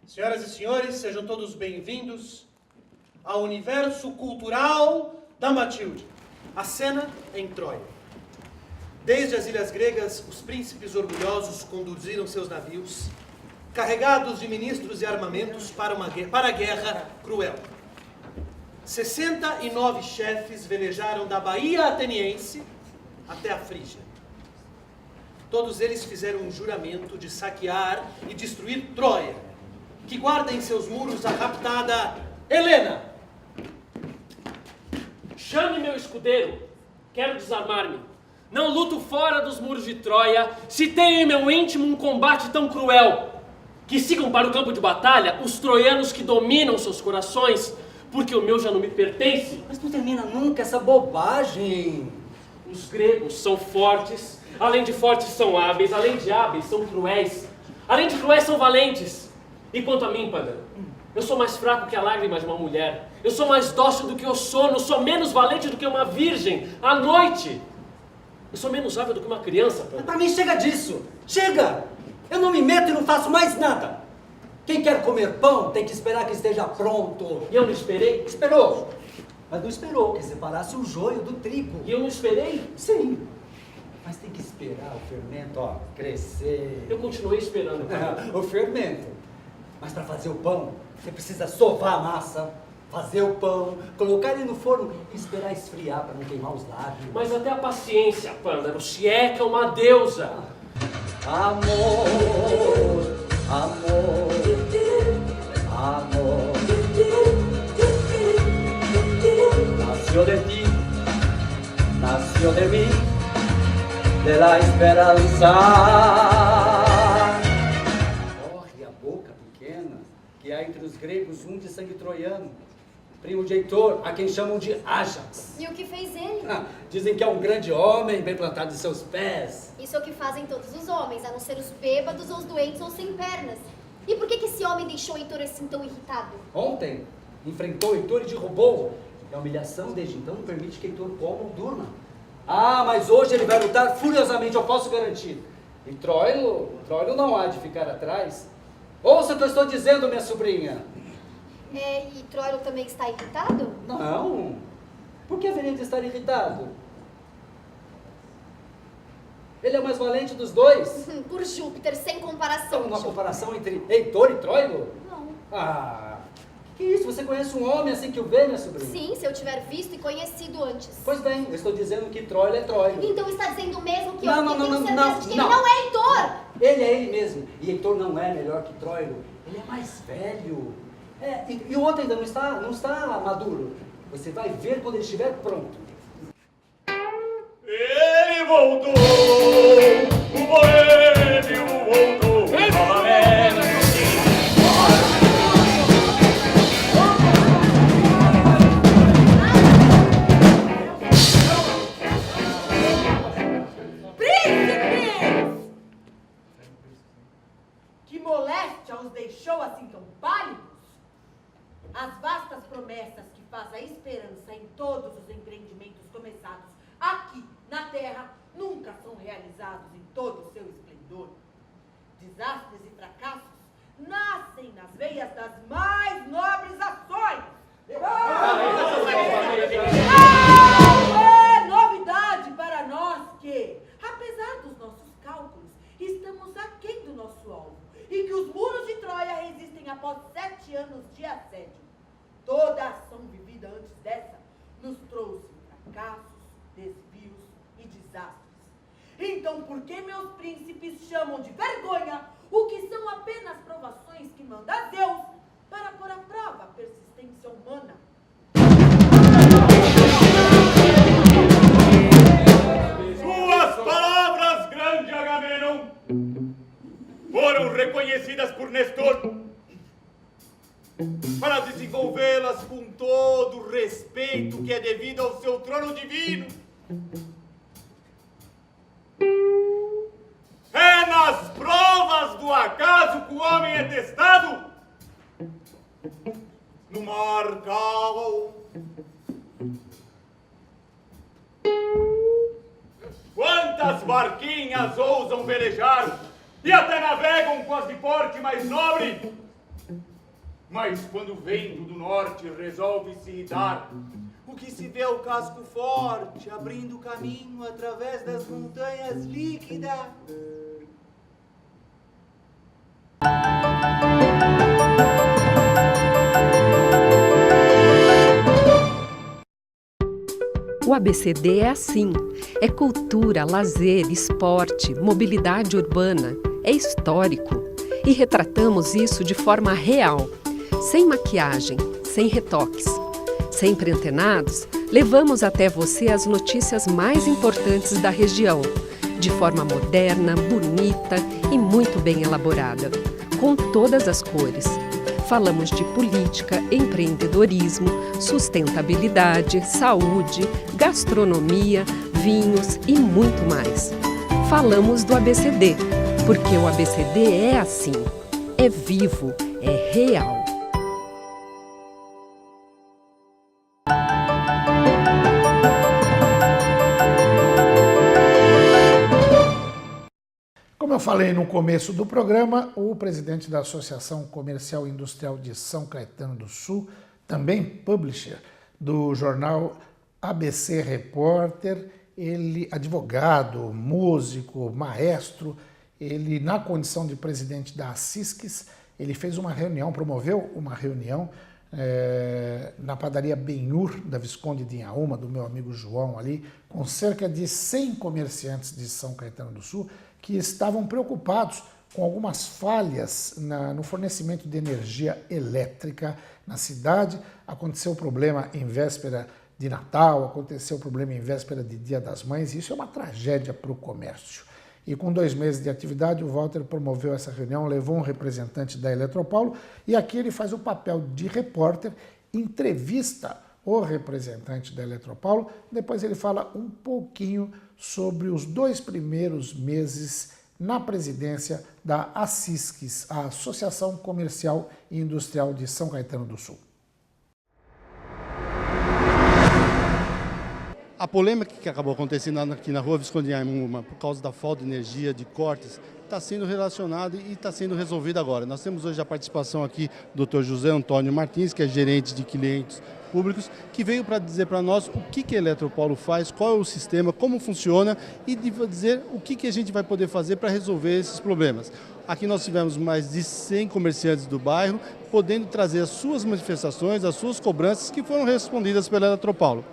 Senhoras e senhores, sejam todos bem-vindos ao Universo Cultural da Matilde. A cena é em Troia. Desde as ilhas gregas, os príncipes orgulhosos conduziram seus navios, carregados de ministros e armamentos para a guerra cruel. 69 chefes velejaram da Baía Ateniense até a Frígia. Todos eles fizeram um juramento de saquear e destruir Troia, que guarda em seus muros a raptada Helena. Chame meu escudeiro, quero desarmar-me. Não luto fora dos muros de Troia, se tenho em meu íntimo um combate tão cruel. Que sigam para o campo de batalha os troianos que dominam seus corações, porque o meu já não me pertence. Mas não termina nunca essa bobagem. Os gregos são fortes, além de fortes são hábeis, além de hábeis são cruéis, além de cruéis são valentes. E quanto a mim, Pândaro, eu sou mais fraco que a lágrima de uma mulher, eu sou mais dócil do que o sono, sou menos valente do que uma virgem à noite. Eu sou menos hábil do que uma criança, Pândaro. Pra mim chega disso, chega! Eu não me meto e não faço mais nada. Quem quer comer pão tem que esperar que esteja pronto. E eu não esperei? Esperou. Mas não esperou que separasse o joio do trigo. E eu não esperei? Sim. Mas tem que esperar o fermento, ó, crescer. Eu continuei esperando, Pândaro. O fermento. Mas para fazer o pão, você precisa sovar a massa, fazer o pão, colocar ele no forno e esperar esfriar para não queimar os lábios. Mas até a paciência, Pândaro, se é que é uma deusa. Amor, amor, amor. Nació de ti, nació de mí, de la esperanza. Corre a boca pequena que há entre os gregos um de sangue troiano, primo de Heitor, a quem chamam de Ájax. E o que fez ele? Dizem que é um grande homem, bem plantado em seus pés. Isso é o que fazem todos os homens, a não ser os bêbados ou os doentes ou sem pernas. E por que esse homem deixou Heitor assim tão irritado? Ontem, enfrentou Heitor e derrubou. E a humilhação desde então não permite que Heitor coma ou durma. Mas hoje ele vai lutar furiosamente, eu posso garantir. E Troilo não há de ficar atrás. Ouça o que eu estou dizendo, minha sobrinha. E Troilo também está irritado? Não. Por que haveria de estar irritado? Ele é o mais valente dos dois. Por Júpiter, sem comparação. Uma comparação entre Heitor e Troilo? Não. Que isso? Você conhece um homem assim que o vê, minha sobrinha? Sim, se eu tiver visto e conhecido antes. Pois bem, eu estou dizendo que Troilo é Troilo. Então está dizendo mesmo que Não, eu tenho certeza de que não. ele não é Heitor? Ele é ele mesmo. E Heitor não é melhor que Troilo. Ele é mais velho. E o outro ainda não está maduro. Você vai ver quando ele estiver pronto. Ele voltou! O boêmio voltou! Novamente! Que moléstia os deixou assim tão pálidos? As vastas promessas que faz a esperança em todos os empreendimentos começados aqui na terra nunca são realizados em todo o seu esplendor. Desastres e fracassos nascem nas veias das mais nobres ações. Não é novidade para nós que, apesar dos nossos cálculos, estamos aquém do nosso alvo e que os muros de Troia resistem após 7 anos de assédio. Toda a ação vivida antes dessa nos trouxe fracassos, desvios e desastres. Então, por que meus príncipes chamam de vergonha o que são apenas provações que manda Deus para pôr à prova a persistência humana? Suas palavras, grande Agamenon, foram reconhecidas por Nestor para desenvolvê-las com todo o respeito que é devido ao seu trono divino. É nas provas do acaso que o homem é testado. No mar calmo, quantas barquinhas ousam velejar e até navegam com as de porte mais nobre. Mas quando o vento do norte resolve se irritar, o que se vê é o casco forte, abrindo caminho através das montanhas líquidas. O ABCD é assim. É cultura, lazer, esporte, mobilidade urbana. É histórico. E retratamos isso de forma real. Sem maquiagem, sem retoques. Sempre antenados, levamos até você as notícias mais importantes da região, de forma moderna, bonita e muito bem elaborada, com todas as cores. Falamos de política, empreendedorismo, sustentabilidade, saúde, gastronomia, vinhos e muito mais. Falamos do ABCD, porque o ABCD é assim, é vivo, é real. Como eu falei no começo do programa, o presidente da Associação Comercial e Industrial de São Caetano do Sul, também publisher do jornal ABC Repórter, ele, advogado, músico, maestro, ele, na condição de presidente da ASSISCS, ele fez uma reunião, promoveu uma reunião na padaria Benhur, da Visconde de Inhaúma, do meu amigo João ali, com cerca de 100 comerciantes de São Caetano do Sul, que estavam preocupados com algumas falhas no fornecimento de energia elétrica na cidade. Aconteceu problema em véspera de Natal, aconteceu problema em véspera de Dia das Mães, e isso é uma tragédia para o comércio. E com 2 meses de atividade, o Walter promoveu essa reunião, levou um representante da Eletropaulo, e aqui ele faz o papel de repórter, entrevista o representante da Eletropaulo, depois ele fala um pouquinho sobre os 2 primeiros meses na presidência da ASSISCS, a Associação Comercial e Industrial de São Caetano do Sul. A polêmica que acabou acontecendo aqui na rua Visconde de Inhaúma por causa da falta de energia, de cortes, está sendo relacionada e está sendo resolvida agora. Nós temos hoje a participação aqui do Dr. José Antônio Martins, que é gerente de clientes públicos, que veio para dizer para nós o que a Eletropaulo faz, qual é o sistema, como funciona e dizer o que a gente vai poder fazer para resolver esses problemas. Aqui nós tivemos mais de 100 comerciantes do bairro, podendo trazer as suas manifestações, as suas cobranças que foram respondidas pela Eletropaulo.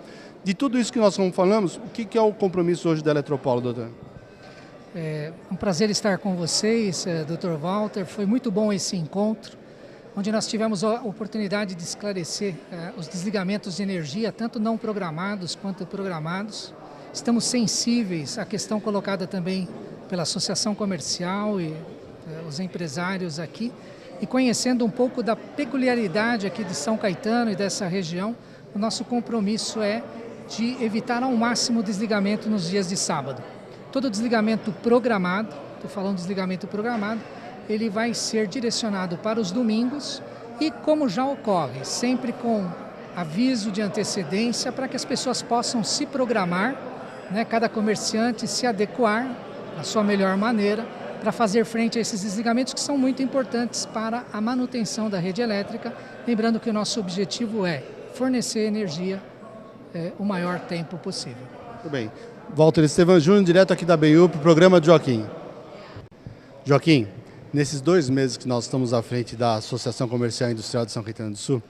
De tudo isso que nós falamos, o que é o compromisso hoje da Eletropaulo, doutor? É um prazer estar com vocês, Dr. Walter. Foi muito bom esse encontro. onde nós tivemos a oportunidade de esclarecer os desligamentos de energia, tanto não programados quanto programados. Estamos sensíveis à questão colocada também pela Associação Comercial e os empresários aqui, e conhecendo um pouco da peculiaridade aqui de São Caetano e dessa região, o nosso compromisso é de evitar ao máximo o desligamento nos dias de sábado. Todo desligamento programado, estou falando desligamento programado, ele vai ser direcionado para os domingos e, como já ocorre, sempre com aviso de antecedência para que as pessoas possam se programar, né, cada comerciante se adequar da sua melhor maneira para fazer frente a esses desligamentos que são muito importantes para a manutenção da rede elétrica, lembrando que o nosso objetivo é fornecer energia o maior tempo possível. Muito bem. Walter Estevan Júnior, direto aqui da BU para o programa de Joaquim. Joaquim, nesses 2 meses que nós estamos à frente da Associação Comercial e Industrial de São Caetano do Sul,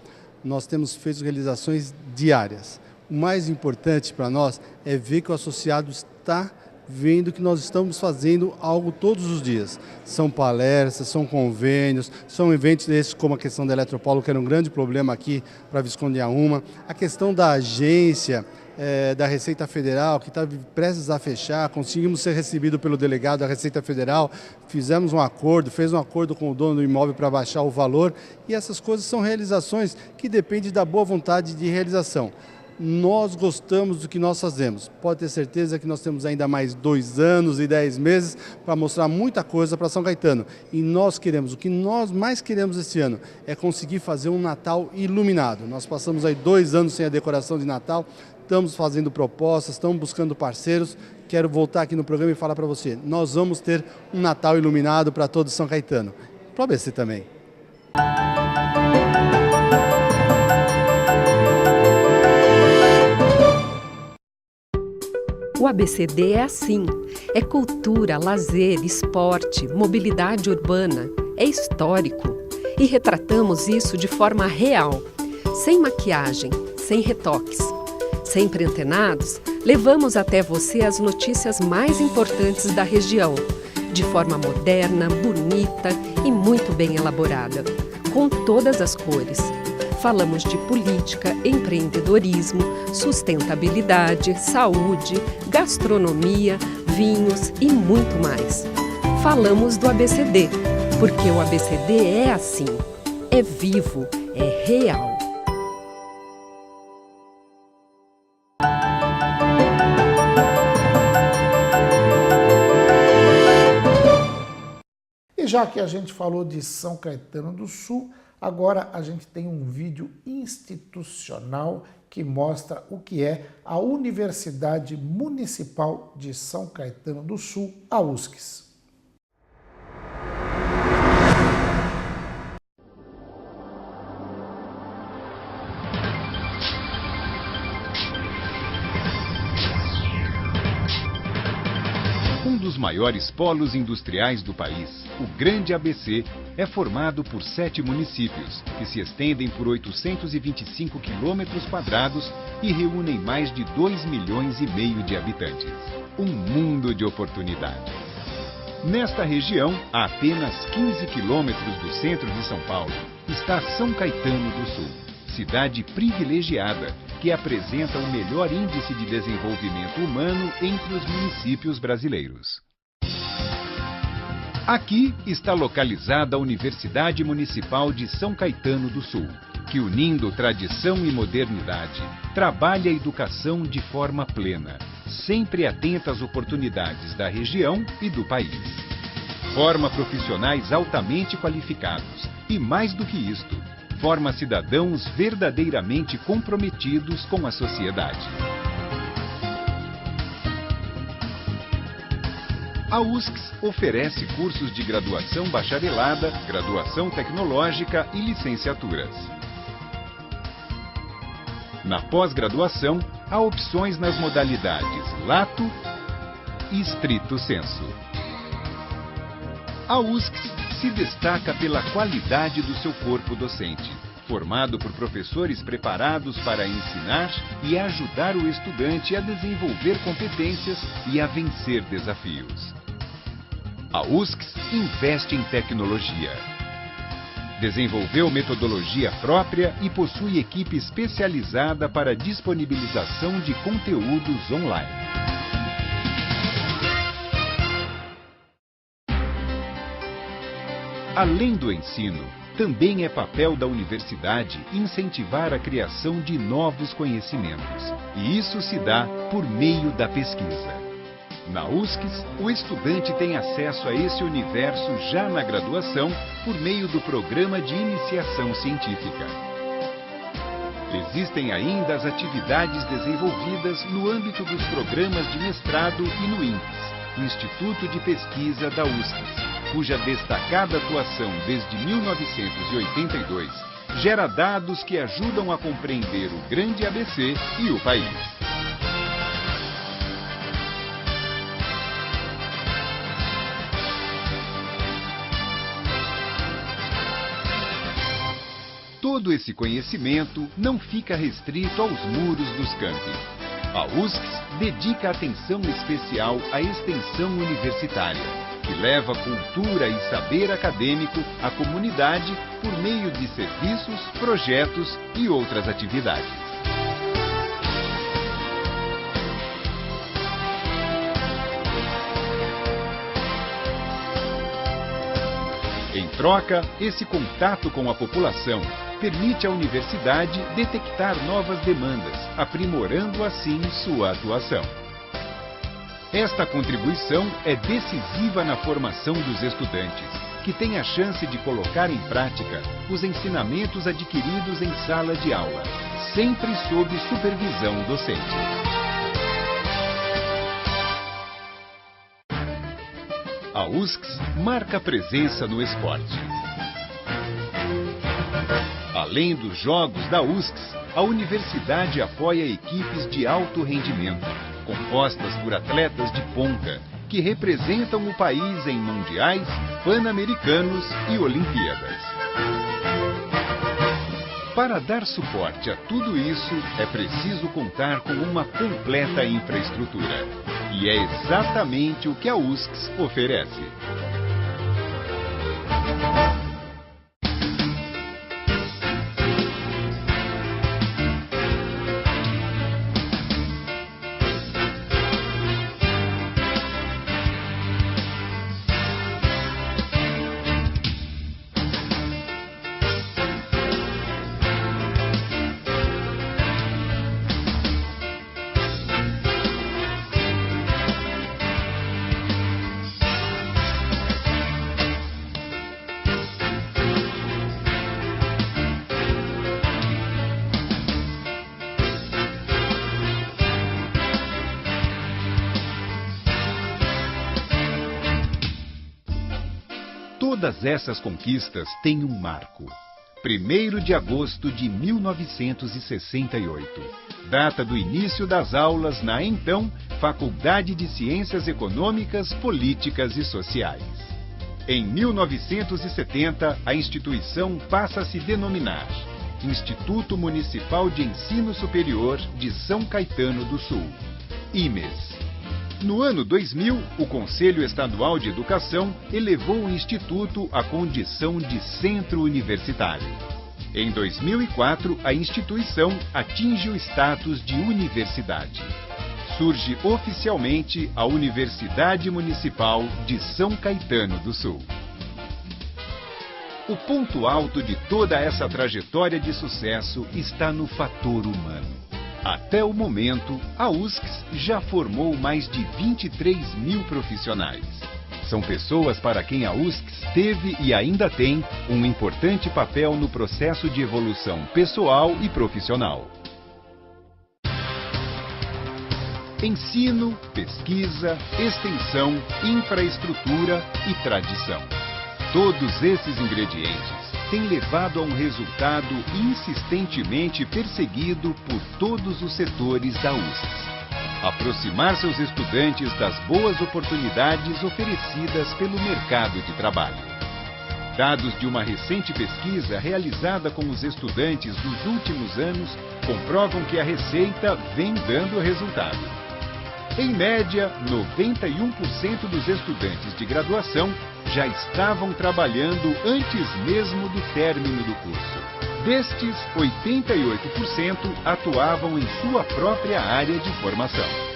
nós temos feito realizações diárias. O mais importante para nós é ver que o associado está vendo que nós estamos fazendo algo todos os dias. São palestras, são convênios, são eventos desses como a questão da Eletropolo, que era um grande problema aqui para Visconde de Auma, a questão da agência da Receita Federal, que está prestes a fechar, conseguimos ser recebido pelo delegado da Receita Federal, fizemos um acordo, fez um acordo com o dono do imóvel para baixar o valor, e essas coisas são realizações que dependem da boa vontade de realização. Nós gostamos do que nós fazemos. Pode ter certeza que nós temos ainda mais 2 anos e 10 meses para mostrar muita coisa para São Caetano. E nós queremos, o que nós mais queremos esse ano é conseguir fazer um Natal iluminado. Nós passamos aí 2 anos sem a decoração de Natal, estamos fazendo propostas, estamos buscando parceiros. Quero voltar aqui no programa e falar para você, nós vamos ter um Natal iluminado para todo São Caetano. Para o ABC também. O ABCD é assim, é cultura, lazer, esporte, mobilidade urbana, é histórico. E retratamos isso de forma real, sem maquiagem, sem retoques. Sempre antenados, levamos até você as notícias mais importantes da região, de forma moderna, bonita e muito bem elaborada, com todas as cores. Falamos de política, empreendedorismo, sustentabilidade, saúde, gastronomia, vinhos e muito mais. Falamos do ABCD, porque o ABCD é assim, é vivo, é real. E já que a gente falou de São Caetano do Sul, agora a gente tem um vídeo institucional que mostra o que é a Universidade Municipal de São Caetano do Sul, a USCS. Um dos maiores polos industriais do país, o Grande ABC, é formado por 7 municípios, que se estendem por 825 quilômetros quadrados e reúnem mais de 2,5 milhões de habitantes. Um mundo de oportunidades. Nesta região, a apenas 15 quilômetros do centro de São Paulo, está São Caetano do Sul, cidade privilegiada, que apresenta o melhor índice de desenvolvimento humano entre os municípios brasileiros. Aqui está localizada a Universidade Municipal de São Caetano do Sul, que, unindo tradição e modernidade, trabalha a educação de forma plena, sempre atenta às oportunidades da região e do país. Forma profissionais altamente qualificados e, mais do que isto, forma cidadãos verdadeiramente comprometidos com a sociedade. A USCS oferece cursos de graduação bacharelada, graduação tecnológica e licenciaturas. Na pós-graduação, há opções nas modalidades Lato e Stricto Sensu. A USCS se destaca pela qualidade do seu corpo docente, formado por professores preparados para ensinar e ajudar o estudante a desenvolver competências e a vencer desafios. A USCS investe em tecnologia. Desenvolveu metodologia própria e possui equipe especializada para disponibilização de conteúdos online. Além do ensino, também é papel da universidade incentivar a criação de novos conhecimentos. E isso se dá por meio da pesquisa. Na USCS, o estudante tem acesso a esse universo já na graduação por meio do Programa de Iniciação Científica. Existem ainda as atividades desenvolvidas no âmbito dos programas de mestrado e no INPES, Instituto de Pesquisa da USCS, cuja destacada atuação desde 1982 gera dados que ajudam a compreender o grande ABC e o país. Todo esse conhecimento não fica restrito aos muros dos campi. A USCS dedica atenção especial à extensão universitária, que leva cultura e saber acadêmico à comunidade por meio de serviços, projetos e outras atividades. Em troca, esse contato com a população permite à universidade detectar novas demandas, aprimorando assim sua atuação. Esta contribuição é decisiva na formação dos estudantes, que têm a chance de colocar em prática os ensinamentos adquiridos em sala de aula, sempre sob supervisão docente. A USCS marca presença no esporte. Além dos jogos da USCS, a universidade apoia equipes de alto rendimento, compostas por atletas de ponta, que representam o país em mundiais, pan-americanos e Olimpíadas. Para dar suporte a tudo isso, é preciso contar com uma completa infraestrutura. E é exatamente o que a USCS oferece. Todas essas conquistas têm um marco. 1º de agosto de 1968, data do início das aulas na então Faculdade de Ciências Econômicas, Políticas e Sociais. Em 1970, a instituição passa a se denominar Instituto Municipal de Ensino Superior de São Caetano do Sul, IMES. No ano 2000, o Conselho Estadual de Educação elevou o Instituto à condição de centro universitário. Em 2004, a instituição atinge o status de universidade. Surge oficialmente a Universidade Municipal de São Caetano do Sul. O ponto alto de toda essa trajetória de sucesso está no fator humano. Até o momento, a USCS já formou mais de 23 mil profissionais. São pessoas para quem a USCS teve e ainda tem um importante papel no processo de evolução pessoal e profissional. Ensino, pesquisa, extensão, infraestrutura e tradição. Todos esses ingredientes têm levado a um resultado insistentemente perseguido por todos os setores da USCS: aproximar seus estudantes das boas oportunidades oferecidas pelo mercado de trabalho. Dados de uma recente pesquisa realizada com os estudantes dos últimos anos comprovam que a receita vem dando resultado. Em média, 91% dos estudantes de graduação já estavam trabalhando antes mesmo do término do curso. Destes, 88% atuavam em sua própria área de formação.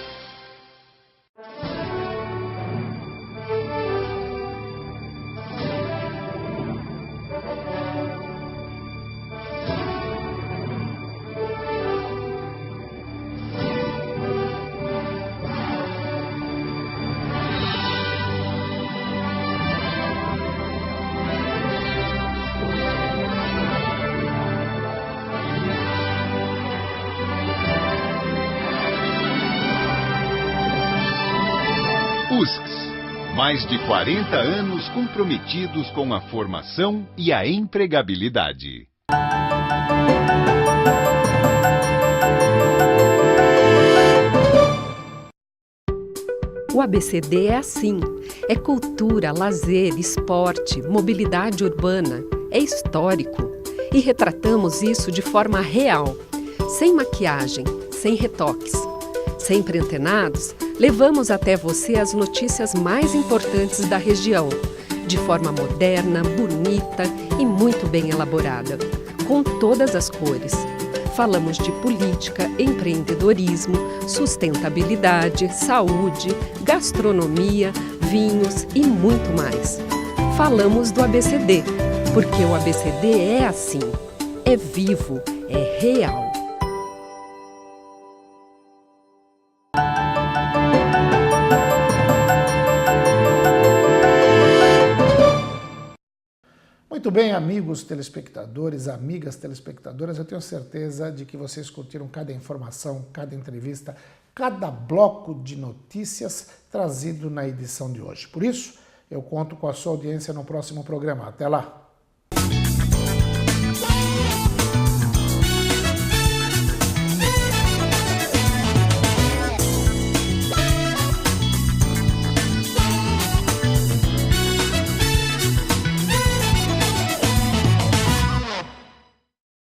USCS, mais de 40 anos comprometidos com a formação e a empregabilidade. O ABCD é assim. É cultura, lazer, esporte, mobilidade urbana. É histórico. E retratamos isso de forma real. Sem maquiagem, sem retoques. Sempre antenados, levamos até você as notícias mais importantes da região. De forma moderna, bonita e muito bem elaborada. Com todas as cores. Falamos de política, empreendedorismo, sustentabilidade, saúde, gastronomia, vinhos e muito mais. Falamos do ABCD, porque o ABCD é assim, é vivo, é real. Muito bem, amigos telespectadores, amigas telespectadoras, eu tenho certeza de que vocês curtiram cada informação, cada entrevista, cada bloco de notícias trazido na edição de hoje. Por isso, eu conto com a sua audiência no próximo programa. Até lá!